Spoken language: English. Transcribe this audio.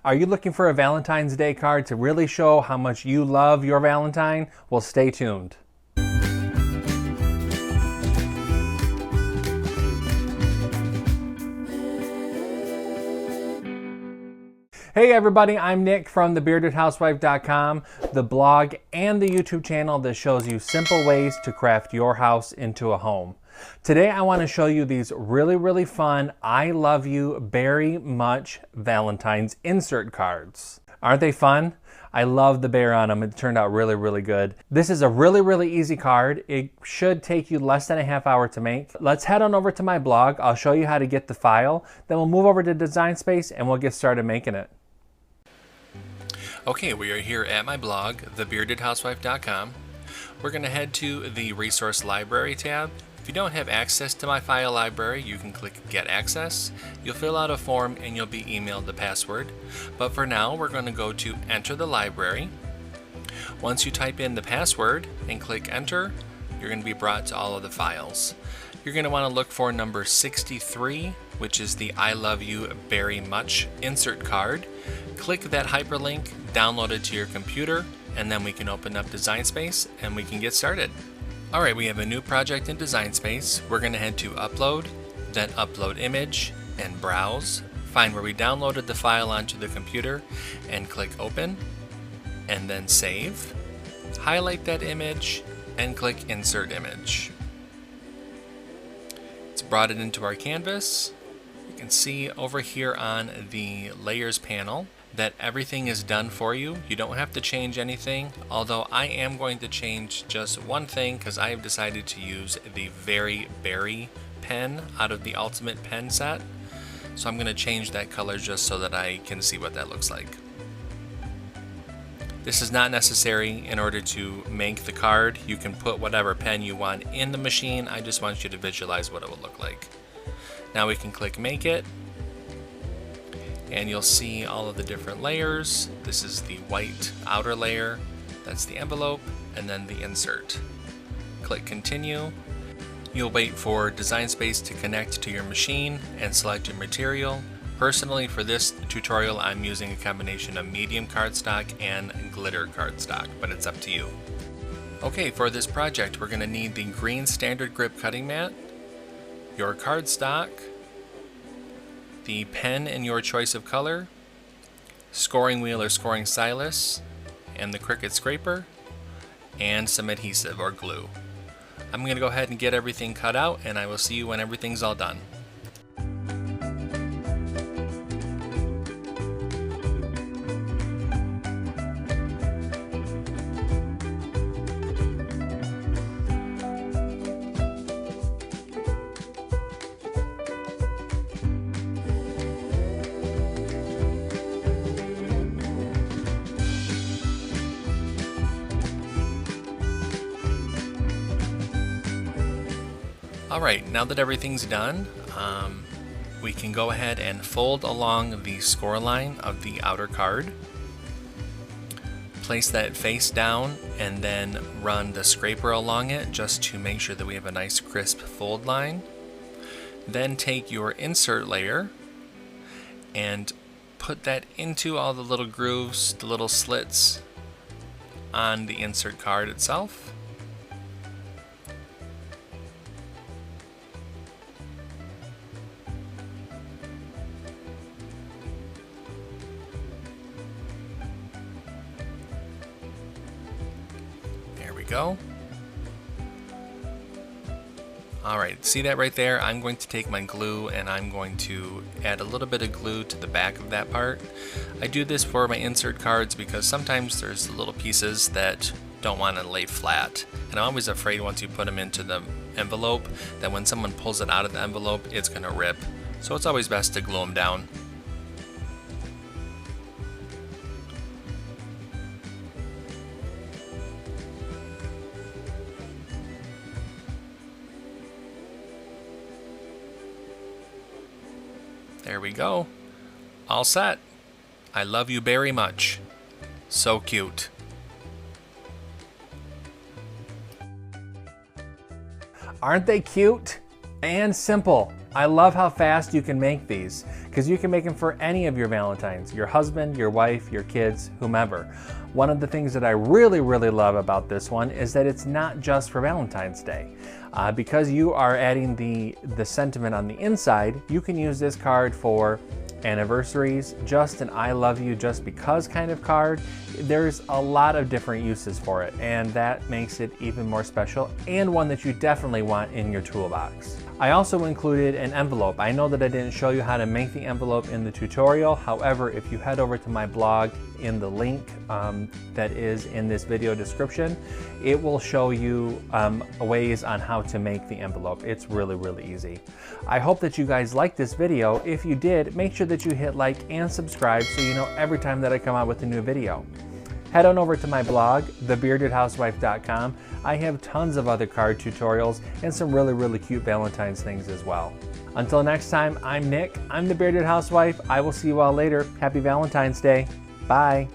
Are you looking for a Valentine's Day card to really show how much you love your Valentine? Well, stay tuned. Hey everybody, I'm Nick from the beardedhousewife.com, the blog and the YouTube channel that shows you simple ways to craft your house into a home. Today I want to show you these really fun I love you very much Valentine's insert cards. Aren't they fun? I love the bear on them. It turned out really good. This is a really easy card. It should take you less than a half hour to make. Let's head on over to my blog. I'll show you how to get the file. Then we'll move over to Design Space and we'll get started making it. Okay, we are here at my blog, thebeardedhousewife.com. We're going to head to the Resource Library tab. If you don't have access to my file library, you can click Get Access. You'll fill out a form and you'll be emailed the password. But for now, we're going to go to Enter the Library. Once you type in the password and click Enter, you're going to be brought to all of the files. You're going to want to look for number 63, which is the I Love You Very Much insert card. Click that hyperlink, download it to your computer, and then we can open up Design Space and we can get started. Alright, we have a new project in Design Space. We're going to head to Upload, then Upload Image, and Browse. Find where we downloaded the file onto the computer, and click Open, and then Save. Highlight that image, and click Insert Image. It's brought it into our canvas. You can see over here on the Layers panel that everything is done for you. You don't have to change anything, although I am going to change just one thing because I have decided to use the Very Berry pen out of the Ultimate Pen set. So I'm going to change that color just so that I can see what that looks like. This is not necessary in order to make the card. You can put whatever pen you want in the machine. I just want you to visualize what it will look like. Now we can click Make It. And you'll see all of the different layers. This is the white outer layer, that's the envelope, and then the insert. Click Continue. You'll wait for Design Space to connect to your machine and select your material. Personally, for this tutorial, I'm using a combination of medium cardstock and glitter cardstock, but it's up to you. Okay, for this project, we're going to need the green standard grip cutting mat, your cardstock, the pen in your choice of color, scoring wheel or scoring stylus, and the Cricut scraper, and some adhesive or glue. I'm going to go ahead and get everything cut out, and I will see you when everything's all done. Alright, now that everything's done, we can go ahead and fold along the score line of the outer card. Place that face down and then run the scraper along it just to make sure that we have a nice crisp fold line. Then take your insert layer and put that into all the little grooves, the little slits on the insert card itself. Go. Alright, see that right there? I'm going to take my glue and I'm going to add a little bit of glue to the back of that part. I do this for my insert cards because sometimes there's little pieces that don't want to lay flat. And I'm always afraid once you put them into the envelope that when someone pulls it out of the envelope, it's going to rip. So it's always best to glue them down. There we go. All set. I love you very much. So cute. Aren't they cute and simple? I love how fast you can make these, because you can make them for any of your Valentines, your husband, your wife, your kids, whomever. One of the things that I really love about this one is that it's not just for Valentine's Day. Because you are adding the sentiment on the inside, you can use this card for anniversaries, just an I love you just because kind of card. There's a lot of different uses for it, and that makes it even more special, and one that you definitely want in your toolbox. I also included an envelope. I know that I didn't show you how to make the envelope in the tutorial. However, if you head over to my blog in the link that is in this video description, it will show you ways on how to make the envelope. It's really easy. I hope that you guys liked this video. If you did, make sure that you hit like and subscribe so you know every time that I come out with a new video. Head on over to my blog, thebeardedhousewife.com. I have tons of other card tutorials and some really cute Valentine's things as well. Until next time, I'm Nick. I'm the Bearded Housewife. I will see you all later. Happy Valentine's Day. Bye.